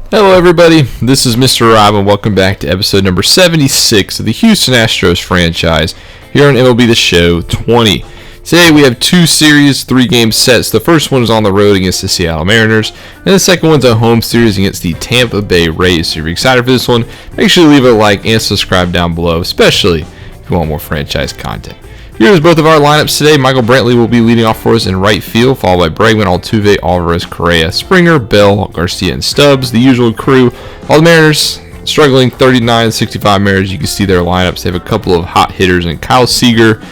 Hello everybody, this is Mr. Rob and welcome back to episode number 76 of the Houston Astros franchise here on MLB The Show 20. Today we have two series, 3-game sets. The first one is on the road against the Seattle Mariners, and the second one's a home series against the Tampa Bay Rays. So if you're excited for this one, make sure to leave a like and subscribe down below, especially if you want more franchise content. Here's both of our lineups today. Michael Brantley will be leading off for us in right field, followed by Bregman, Altuve, Alvarez, Correa, Springer, Bell, Garcia, and Stubbs, the usual crew. All the Mariners struggling 39-65 Mariners. You can see their lineups. They have a couple of hot hitters in Kyle Seager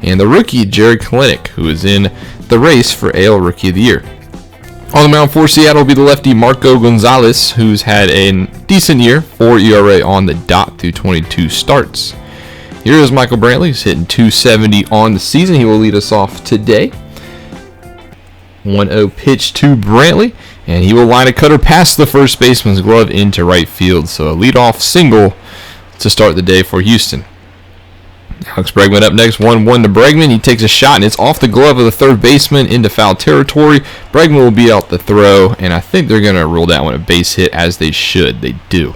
and the rookie Jared Kelenic, who is in the race for AL Rookie of the Year. On the mound for Seattle will be the lefty Marco Gonzalez, who's had a decent year, 4 ERA on the dot through 22 starts. Here is Michael Brantley. He's hitting .270 on the season. He will lead us off today. 1-0 pitch to Brantley, and he will line a cutter past the first baseman's glove into right field. So a leadoff single to start the day for Houston. Alex Bregman up next, 1-1 to Bregman. He takes a shot, and it's off the glove of the third baseman into foul territory. Bregman will beat out the throw, and I think they're going to rule that one a base hit, as they should. They do.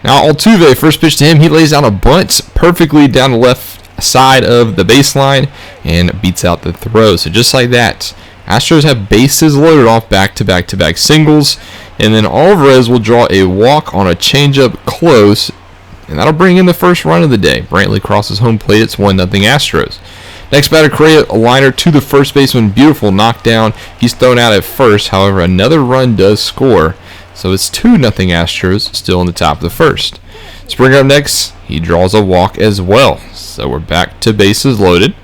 Now Altuve, first pitch to him, he lays down a bunt perfectly down the left side of the baseline and beats out the throw. So just like that, Astros have bases loaded off back-to-back singles, and then Alvarez will draw a walk on a changeup close, and that'll bring in the first run of the day. Brantley crosses home plate. It's 1-0 Astros. Next batter, Correa, a liner to the first baseman. Beautiful knockdown. He's thrown out at first. However, another run does score. So it's 2-0 Astros, still in the top of the first. Springer up next. He draws a walk as well. So we're back to bases loaded.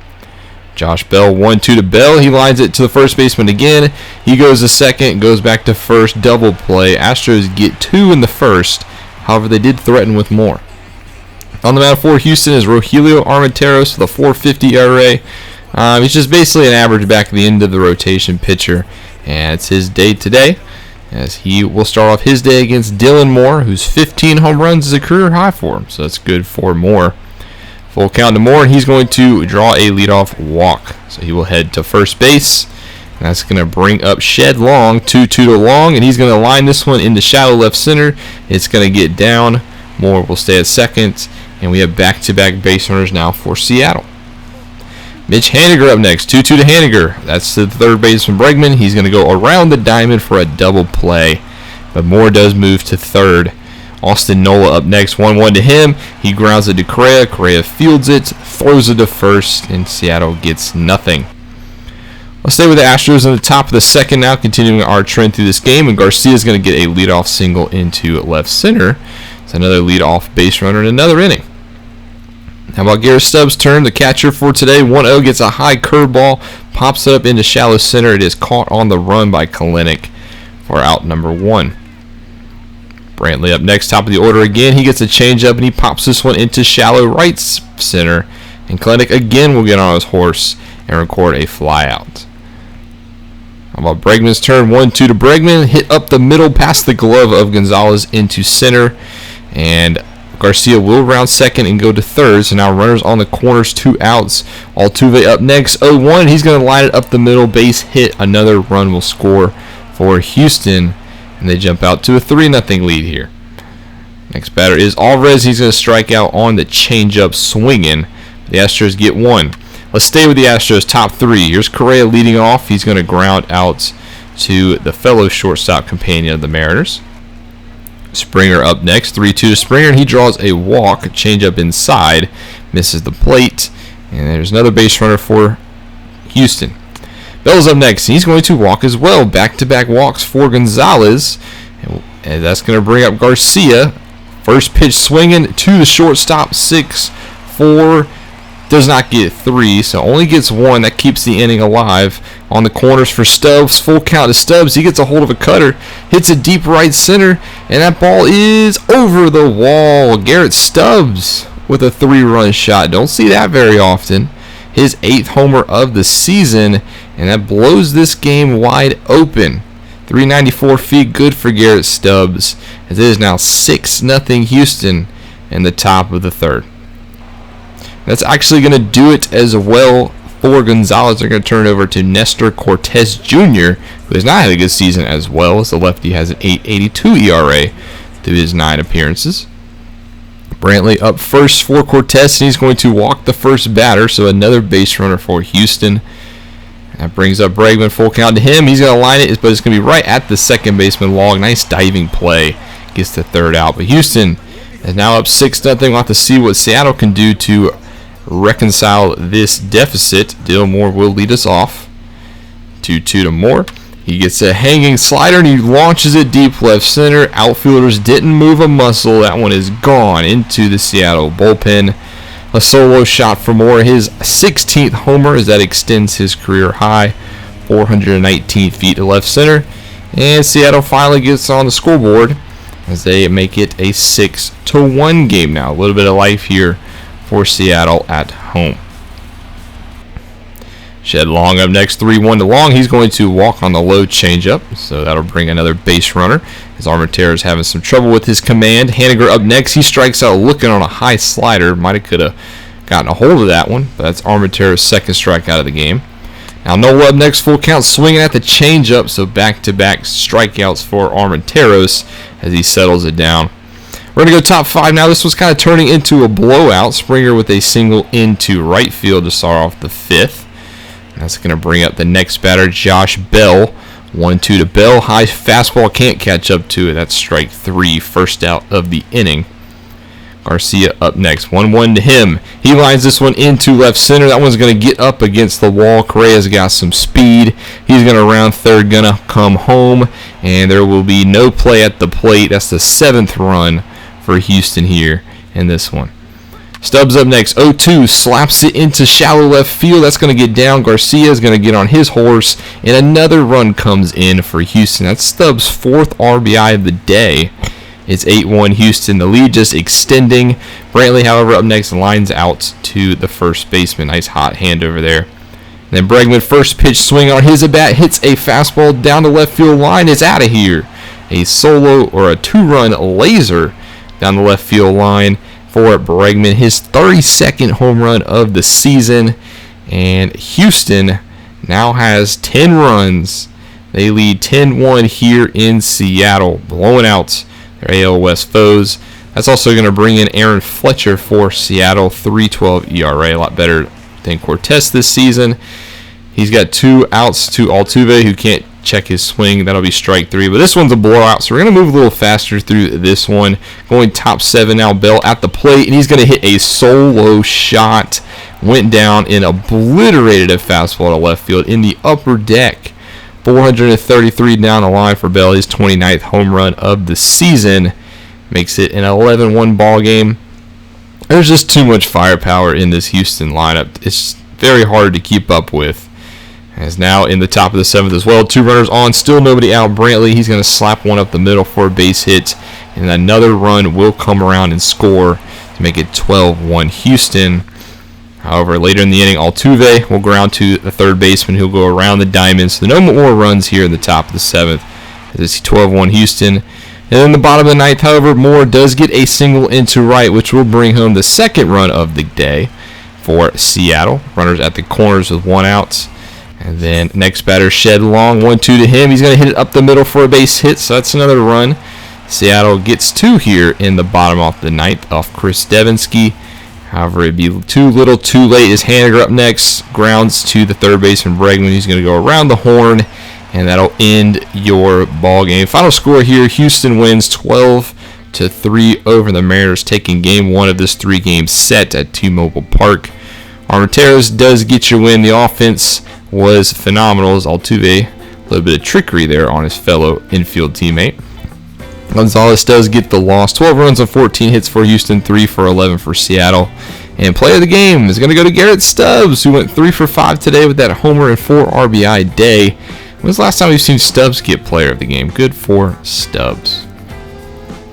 Josh Bell, 1-2 to Bell. He lines it to the first baseman again. He goes to second, goes back to first, double play. Astros get 2 in the first. However, they did threaten with more. On the mound for Houston is Rogelio Armenteros with a .450 ERA. He's just basically an average back at the end of the rotation pitcher. And it's his day today, as he will start off his day against Dylan Moore, whose 15 home runs is a career high for him. So that's good for Moore. Full count to Moore, and he's going to draw a leadoff walk. So he will head to first base. And that's going to bring up Shed Long, 2-2 to Long, and he's going to line this one into shallow left center. It's going to get down. Moore will stay at second, and we have back-to-back base runners now for Seattle. Mitch Haniger up next, 2-2 to Haniger. That's the third baseman Bregman. He's going to go around the diamond for a double play, but Moore does move to third. Austin Nola up next, 1-1 to him. He grounds it to Correa. Correa fields it, throws it to first, and Seattle gets nothing. Let's stay with the Astros in the top of the second now, continuing our trend through this game, and Garcia is going to get a leadoff single into left center. It's another leadoff base runner in another inning. How about Garrett Stubbs' turn? The catcher for today, 1-0, gets a high curveball, pops it up into shallow center. It is caught on the run by Kelenic for out number 1. Brantley up next, top of the order again. He gets a changeup, and he pops this one into shallow right center. And Kelenic again will get on his horse and record a flyout. How about Bregman's turn? 1-2 to Bregman. Hit up the middle past the glove of Gonzalez into center. And Garcia will round second and go to third. So now runners on the corners, 2 outs. Altuve up next, 0-1. He's going to line it up the middle, base hit. Another run will score for Houston, and they jump out to a 3-0 lead here. Next batter is Alvarez. He's going to strike out on the changeup swinging. The Astros get 1. Let's stay with the Astros top 3. Here's Correa leading off. He's going to ground out to the fellow shortstop companion of the Mariners. Springer up next, 3-2 to Springer, and he draws a walk, changeup inside, misses the plate, and there's another base runner for Houston. Bell's up next, and he's going to walk as well, back-to-back walks for Gonzalez, and that's going to bring up Garcia. First pitch swinging to the shortstop, 6-4, does not get 3, so only gets 1. That keeps the inning alive. On the corners for Stubbs, full count to Stubbs. He gets a hold of a cutter, hits a deep right center, and that ball is over the wall. Garrett Stubbs with a 3-run shot. Don't see that very often. His 8th homer of the season, and that blows this game wide open. 394 feet, good for Garrett Stubbs, as it is now 6-0 Houston in the top of the third. That's actually going to do it as well for Gonzalez are going to turn over to Nestor Cortez Jr., who has not had a good season as well, as the lefty has an 8.82 ERA through his 9 appearances. Brantley up first for Cortez, and he's going to walk the first batter, so another base runner for Houston. That brings up Bregman, full count to him. He's going to line it, but it's going to be right at the second baseman log. Nice diving play. Gets the third out. But Houston is now up 6-0. We'll have to see what Seattle can do to reconcile this deficit. Dylan Moore will lead us off. 2-2 to Moore. He gets a hanging slider, and he launches it deep left center. Outfielders didn't move a muscle. That one is gone into the Seattle bullpen. A solo shot for Moore, his 16th homer, as that extends his career high, 419 feet to left center. And Seattle finally gets on the scoreboard as they make it a 6-1 game now. A little bit of life here for Seattle at home. Shed Long up next, 3-1 to Long. He's going to walk on the low changeup, so that'll bring another base runner. As Armentero's having some trouble with his command. Haniger up next. He strikes out looking on a high slider. Might have could have gotten a hold of that one, but that's Armentero's second strikeout of the game. Now Nola up next, full count, swinging at the changeup, so back-to-back strikeouts for Armenteros as he settles it down. We're going to go top 5 now. This was kind of turning into a blowout. Springer with a single into right field to start off the 5th. That's going to bring up the next batter, Josh Bell. 1-2 to Bell. High fastball, can't catch up to it. That's strike 3, first out of the inning. Garcia up next, 1-1 to him. He lines this one into left center. That one's going to get up against the wall. Correa's got some speed. He's going to round third, going to come home, and there will be no play at the plate. That's the 7th run for Houston here in this one. Stubbs up next, 0-2, slaps it into shallow left field. That's going to get down. Garcia is going to get on his horse, and another run comes in for Houston. That's Stubbs' 4th RBI of the day. It's 8-1 Houston. The lead just extending. Brantley, however, up next, lines out to the first baseman. Nice hot hand over there. And then Bregman, first pitch swing on his at-bat, hits a fastball down the left field line. It's out of here. A solo or a 2-run laser down the left field line for Bregman, his 32nd home run of the season. And Houston now has 10 runs. They lead 10-1 here in Seattle, blowing out their AL West foes. That's also going to bring in Aaron Fletcher for Seattle, 3.12 ERA, a lot better than Cortez this season. He's got 2 outs to Altuve, who can't check his swing. That'll be strike 3. But this one's a blowout, so we're going to move a little faster through this one. Going top 7 now, Bell at the plate, and he's going to hit a solo shot. Went down and obliterated a fastball to left field in the upper deck. 433 down the line for Bell, his 29th home run of the season. Makes it an 11-1 ball game. There's just too much firepower in this Houston lineup. It's very hard to keep up with. As now in the top of the 7th as well. 2 runners on, still nobody out. Brantley, he's going to slap one up the middle for a base hit. And another run will come around and score to make it 12-1 Houston. However, later in the inning, Altuve will ground to the third baseman, who'll go around the diamond. So no more runs here in the top of the 7th. It's 12-1 Houston. And in the bottom of the 9th, however, Moore does get a single into right, which will bring home the 2nd run of the day for Seattle. Runners at the corners with 1 out. And then next batter, Shed Long, 1-2 to him. He's going to hit it up the middle for a base hit, so that's another run. Seattle gets 2 here in the bottom of the 9th off Chris Devinsky. However, it'd be too little, too late. As Haniger up next, grounds to the third baseman Bregman. He's going to go around the horn, and that'll end your ball game. Final score here: Houston wins 12-3 over the Mariners, taking Game 1 of this 3-game set at T-Mobile Park. Armenteros does get your win. The offense was phenomenal as Altuve, a little bit of trickery there on his fellow infield teammate. Gonzalez does get the loss. 12 runs on 14 hits for Houston, 3 for 11 for Seattle. And player of the game is going to go to Garrett Stubbs, who went 3 for 5 today with that homer and 4 RBI day. When was the last time we've seen Stubbs get player of the game? Good for Stubbs.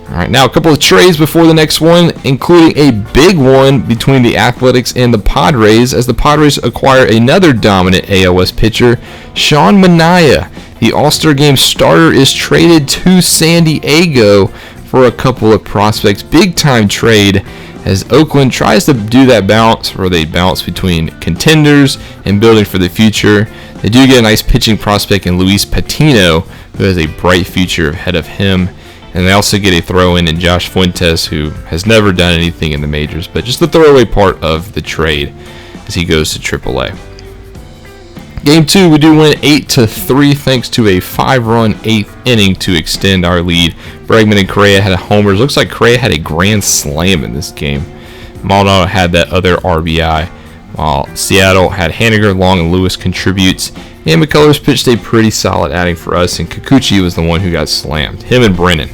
All right, now a couple of trades before the next one, including a big one between the Athletics and the Padres, as the Padres acquire another dominant AL West pitcher, Sean Manaea. The All-Star Game starter is traded to San Diego for a couple of prospects. Big time trade as Oakland tries to do that balance, or they balance between contenders and building for the future. They do get a nice pitching prospect in Luis Patino, who has a bright future ahead of him. And they also get a throw-in Josh Fuentes, who has never done anything in the majors, but just the throwaway part of the trade as he goes to AAA. Game 2, we do win 8-3 thanks to a 5-run 8th inning to extend our lead. Bregman and Correa had homers. Looks like Correa had a grand slam in this game. Maldonado had that other RBI, while Seattle had Haniger, Long, and Lewis contributes. And McCullers pitched a pretty solid outing for us, and Mccutchen was the one who got slammed. Him and Brennan.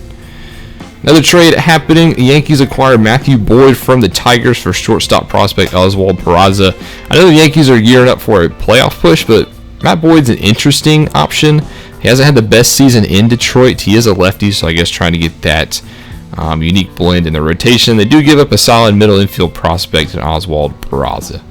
Another trade happening. The Yankees acquired Matthew Boyd from the Tigers for shortstop prospect Oswald Peraza. I know the Yankees are gearing up for a playoff push, but Matt Boyd's an interesting option. He hasn't had the best season in Detroit. He is a lefty, so I guess trying to get that unique blend in the rotation. They do give up a solid middle infield prospect in Oswald Peraza.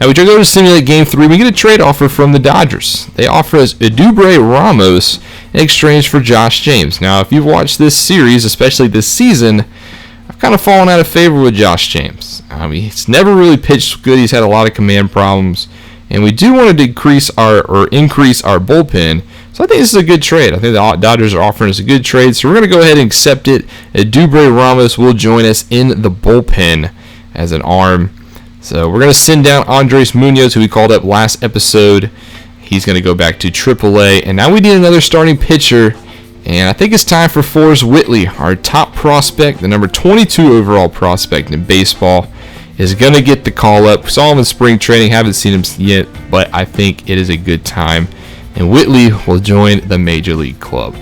Now we go to simulate Game 3. We get a trade offer from the Dodgers. They offer us Edubre Ramos in exchange for Josh James. Now, if you've watched this series, especially this season, I've kind of fallen out of favor with Josh James. He's never really pitched good. He's had a lot of command problems. And we do want to increase our bullpen. So I think this is a good trade. I think the Dodgers are offering us a good trade. So we're going to go ahead and accept it. Edubre Ramos will join us in the bullpen as an arm. So we're going to send down Andres Munoz, who we called up last episode. He's going to go back to AAA. And now we need another starting pitcher. And I think it's time for Forrest Whitley, our top prospect, the number 22 overall prospect in baseball, is going to get the call up. We saw him in spring training. Haven't seen him yet, but I think it is a good time. And Whitley will join the Major League club.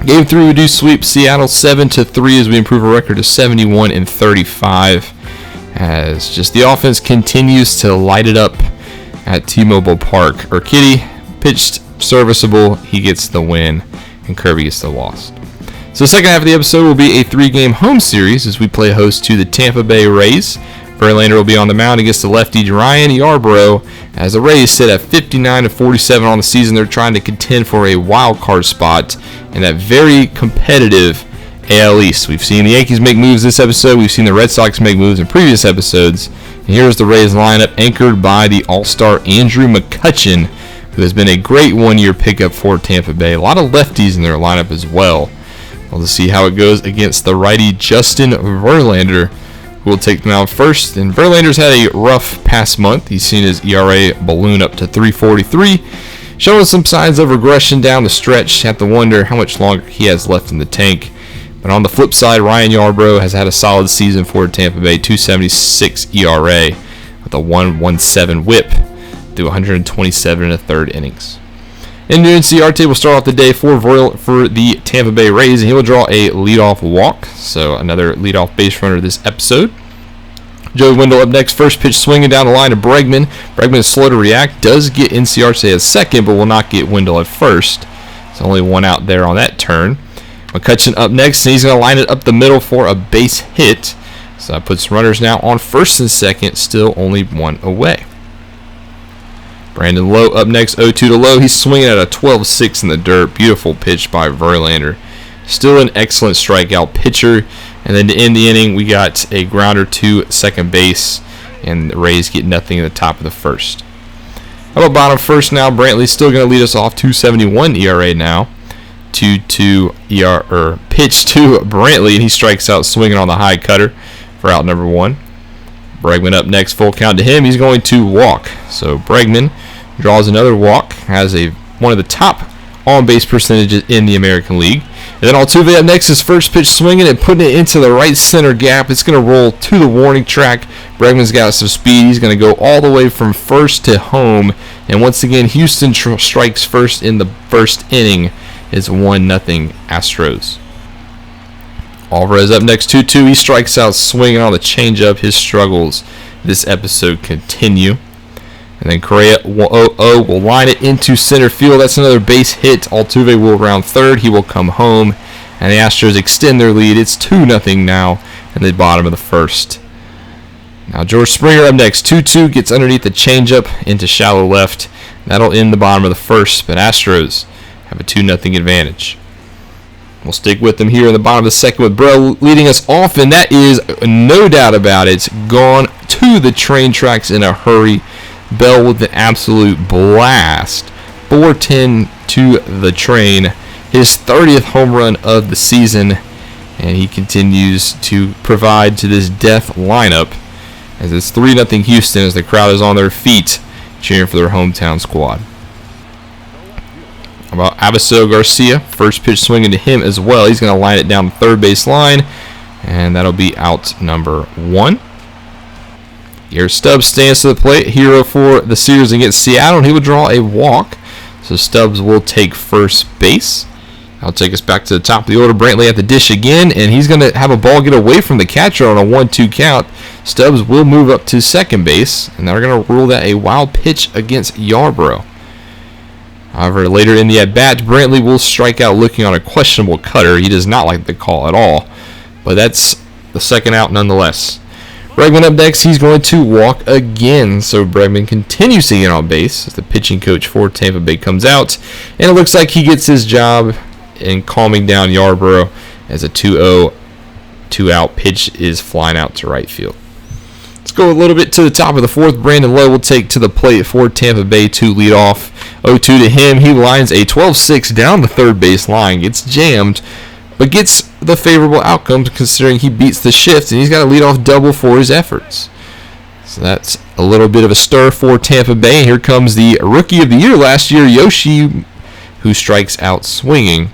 Game 3, we do sweep Seattle 7-3 as we improve our record to 71-35. As just the offense continues to light it up at T-Mobile Park. Urquidy pitched serviceable. He gets the win, and Kirby gets the loss. So the second half of the episode will be a 3-game home series as we play host to the Tampa Bay Rays. Verlander will be on the mound against the lefty Ryan Yarbrough as the Rays sit at 59-47 on the season. They're trying to contend for a wild card spot in that very competitive AL East. We've seen the Yankees make moves this episode. We've seen the Red Sox make moves in previous episodes. And here's the Rays lineup anchored by the All-Star Andrew Mccutchen, who has been a great one-year pickup for Tampa Bay. A lot of lefties in their lineup as well. We'll see how it goes against the righty Justin Verlander, who will take them out first. And Verlander's had a rough past month. He's seen his ERA balloon up to 3.43, showing some signs of regression down the stretch. Have to wonder how much longer he has left in the tank. But on the flip side, Ryan Yarbrough has had a solid season for Tampa Bay, 2.76 ERA with a 1.17 whip through 127 and a third innings. In New Enciarte will start off the day for the Tampa Bay Rays, and he will draw a leadoff walk, so another leadoff base runner this episode. Joey Wendell up next, first pitch swinging down the line to Bregman. Bregman is slow to react, does get Enciarte at second, but will not get Wendell at first. There's only one out there on that turn. Mccutchen up next, and he's going to line it up the middle for a base hit. So that puts runners now on first and second, still only one away. Brandon Lowe up next, 0-2 to Lowe. He's swinging at a 12-6 in the dirt. Beautiful pitch by Verlander. Still an excellent strikeout pitcher. And then to end the inning, we got a grounder to second base, and the Rays get nothing at the top of the first. How about bottom first now? Brantley's still going to lead us off, 2.71 ERA now. 2-2 pitch to Brantley, and he strikes out swinging on the high cutter for out number 1. Bregman up next, full count to him. He's going to walk. So Bregman draws another walk, has one of the top on-base percentages in the American League. And then Altuve up next, his first pitch swinging and putting it into the right center gap. It's going to roll to the warning track. Bregman's got some speed. He's going to go all the way from first to home. And once again, Houston strikes first in the first inning. It's 1-0 Astros. Alvarez up next, 2-2. He strikes out swinging on the changeup. His struggles this episode continue. And then Correa will line it into center field. That's another base hit. Altuve will round third. He will come home. And the Astros extend their lead. It's 2-0 now in the bottom of the first. Now George Springer up next, 2-2. Gets underneath the changeup into shallow left. That'll end the bottom of the first. But Astros have a 2-0 advantage. We'll stick with them here in the bottom of the second with Bro leading us off, and that is no doubt about it. Gone to the train tracks in a hurry. Bell with an absolute blast. 4-10 to the train. His 30th home run of the season, and he continues to provide to this death lineup as it's 3-0 Houston as the crowd is on their feet cheering for their hometown squad. How about Avisail Garcia? First pitch swinging to him as well. He's going to line it down the third base line, and that'll be out number 1. Here Stubbs stands to the plate. Hero for the series against Seattle, and he will draw a walk. So Stubbs will take first base. I'll take us back to the top of the order. Brantley at the dish again, and he's going to have a ball get away from the catcher on a 1-2 count. Stubbs will move up to second base, and they're going to rule that a wild pitch against Yarborough. However, later in the at-bat, Brantley will strike out looking on a questionable cutter. He does not like the call at all, but that's the second out nonetheless. Bregman up next. He's going to walk again, so Bregman continues to get on base as the pitching coach for Tampa Bay comes out, and it looks like he gets his job in calming down Yarborough as a 2-0, 2-out pitch is flying out to right field. Let's go a little bit to the top of the fourth. Brandon Lowe will take to the plate for Tampa Bay to lead off. 0-2 to him. He lines a 12-6 down the third base line. Gets jammed, but gets the favorable outcome considering he beats the shift, and he's got a leadoff double for his efforts. So that's a little bit of a stir for Tampa Bay. Here comes the Rookie of the Year last year, Yoshi, who strikes out swinging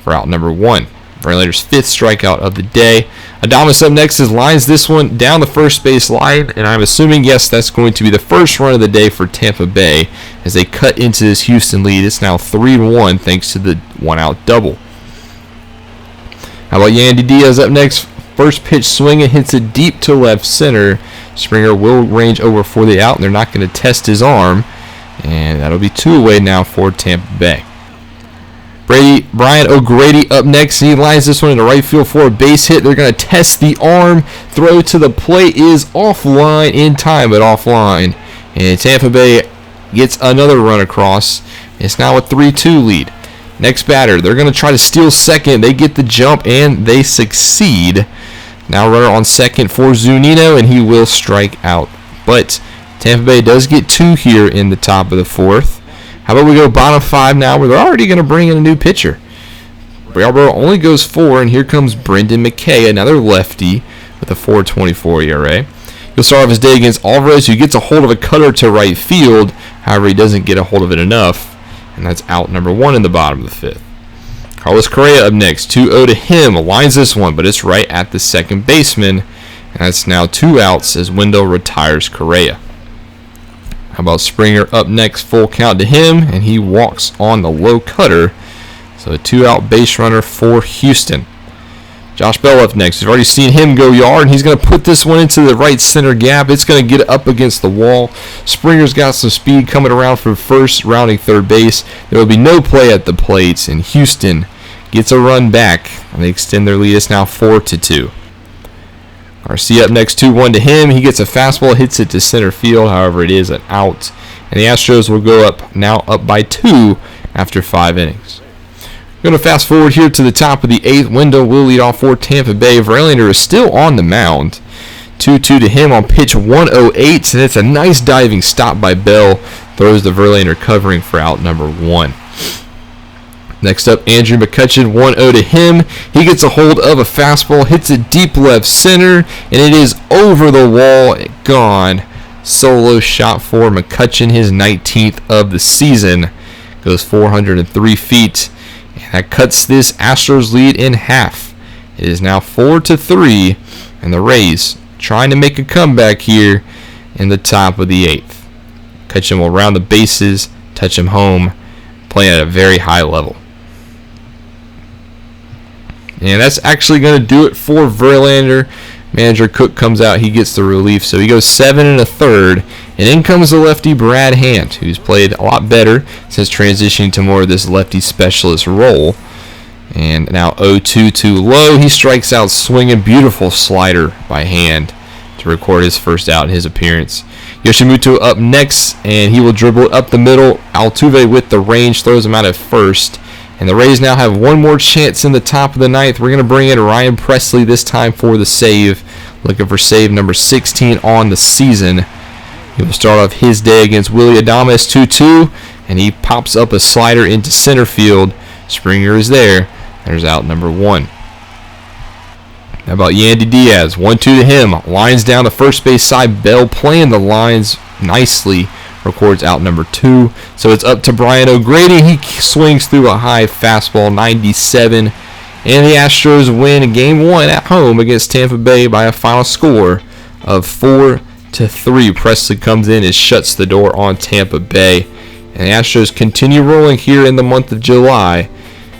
for out number 1. Verlander's 5th strikeout of the day. Adames up next lines this one down the first base line, and I'm assuming, yes, that's going to be the first run of the day for Tampa Bay as they cut into this Houston lead. It's now 3-1 thanks to the 1-out double. How about Yandy Diaz up next? First pitch swinging, hits it deep to left center. Springer will range over for the out, and they're not going to test his arm, and that'll be 2 away now for Tampa Bay. Brian O'Grady up next, and he lines this one into right field for a base hit. They're going to test the arm. Throw to the plate is offline in time, but offline. And Tampa Bay gets another run across. It's now a 3-2 lead. Next batter, they're going to try to steal second. They get the jump, and they succeed. Now runner on second for Zunino, and he will strike out. But Tampa Bay does get 2 here in the top of the fourth. How about we go bottom 5 now, where they're already going to bring in a new pitcher. Yarborough only goes 4, and here comes Brendan Mckay, another lefty with a 4.24 ERA. He'll start off his day against Alvarez, who gets a hold of a cutter to right field. However, he doesn't get a hold of it enough, and that's out number 1 in the bottom of the 5th. Carlos Correa up next, 2-0 to him. Lines this one, but it's right at the second baseman, and that's now 2 outs as Wendell retires Correa. How about Springer up next, full count to him, and he walks on the low cutter. So a 2-out base runner for Houston. Josh Bell up next. We've already seen him go yard, and he's going to put this one into the right center gap. It's going to get up against the wall. Springer's got some speed coming around from first, rounding third base. There will be no play at the plate, and Houston gets a run back, and they extend their lead. It's now 4-2. Garcia up next, 2-1 to him. He gets a fastball, hits it to center field. However, it is an out. And the Astros will go up by 2 after 5 innings. We're going to fast forward here to the top of the 8th. Wendell will lead off for Tampa Bay. Verlander is still on the mound. 2-2 to him on pitch 108. And it's a nice diving stop by Bell. Throws the Verlander covering for out number 1. Next up, Andrew Mccutchen, 1-0 to him. He gets a hold of a fastball, hits it deep left center, and it is over the wall, gone. Solo shot for Mccutchen, his 19th of the season. Goes 403 feet, and that cuts this Astros lead in half. It is now 4-3, and the Rays trying to make a comeback here in the top of the 8th. Mccutchen will round the bases, touch him home, playing at a very high level. And that's actually going to do it for Verlander. Manager Cook comes out. He gets the relief. So he goes 7 1/3. And in comes the lefty Brad Hand, who's played a lot better since transitioning to more of this lefty specialist role. And now 0-2 to Lowe. He strikes out swinging. Beautiful slider by Hand to record his first out in his appearance. Yoshimoto up next, and he will dribble it up the middle. Altuve with the range throws him out at first. And the Rays now have one more chance in the top of the ninth. We're going to bring in Ryan Pressly this time for the save. Looking for save number 16 on the season. He will start off his day against Willie Adames 2-2. And he pops up a slider into center field. Springer is there. There's out number 1. How about Yandy Diaz? 1-2 to him. Lines down the first base side. Bell playing the lines nicely. Records out number 2. So it's up to Brian O'Grady. He swings through a high fastball, 97. And the Astros win Game 1 at home against Tampa Bay by a final score of 4-3. Pressly comes in and shuts the door on Tampa Bay. And the Astros continue rolling here in the month of July.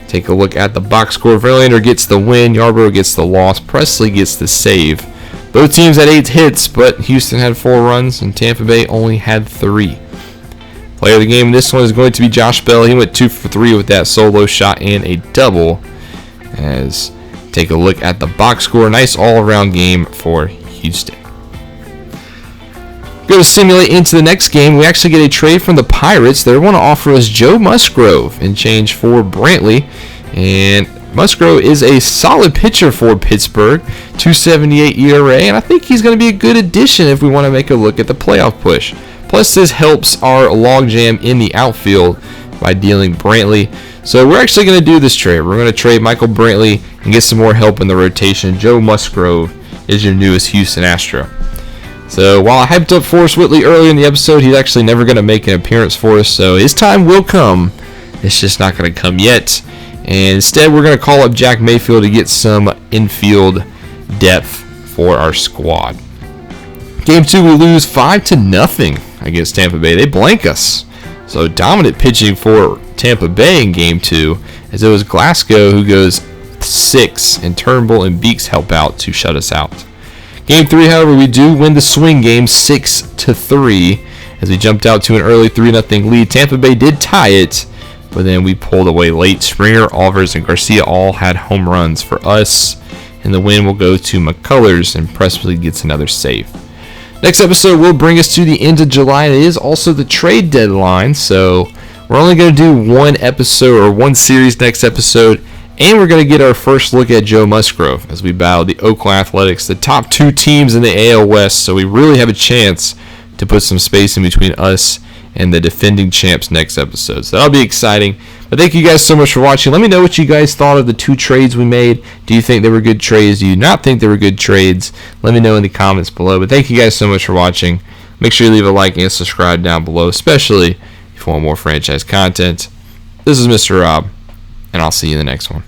Take a look at the box score. Verlander gets the win. Yarbrough gets the loss. Pressly gets the save. Both teams had 8 hits, but Houston had 4 runs, and Tampa Bay only had 3. Player of the game in this one is going to be Josh Bell. He went 2 for 3 with that solo shot and a double. As take a look at the box score. Nice all-around game for Houston. Go to simulate into the next game. We actually get a trade from the Pirates. They want to offer us Joe Musgrove in change for Brantley. And Musgrove is a solid pitcher for Pittsburgh, 2.78 ERA, and I think he's going to be a good addition if we want to make a look at the playoff push. Plus, this helps our logjam in the outfield by dealing Brantley. So we're actually going to do this trade. We're going to trade Michael Brantley and get some more help in the rotation. Joe Musgrove is your newest Houston Astro. So while I hyped up Forrest Whitley earlier in the episode, he's actually never going to make an appearance for us, so his time will come. It's just not going to come yet. And instead, we're going to call up Jack Mayfield to get some infield depth for our squad. Game 2, we lose 5-0 against Tampa Bay. They blank us. So dominant pitching for Tampa Bay in Game 2, as it was Glasgow who goes 6, and Turnbull and Beeks help out to shut us out. Game 3, however, we do win the swing game 6-3, as we jumped out to an early 3-0 lead. Tampa Bay did tie it, but then we pulled away late. Springer, Alvarez, and Garcia all had home runs for us. And the win will go to McCullers, and Pressly gets another save. Next episode will bring us to the end of July. It is also the trade deadline, so we're only going to do one episode or one series next episode. And we're going to get our first look at Joe Musgrove as we battle the Oakland Athletics, the top 2 teams in the AL West. So we really have a chance to put some space in between us and the defending champs next episode. So that'll be exciting. But thank you guys so much for watching. Let me know what you guys thought of the 2 trades we made. Do you think they were good trades? Do you not think they were good trades? Let me know in the comments below. But thank you guys so much for watching. Make sure you leave a like and subscribe down below, especially if you want more franchise content. This is Mr. Rob, and I'll see you in the next one.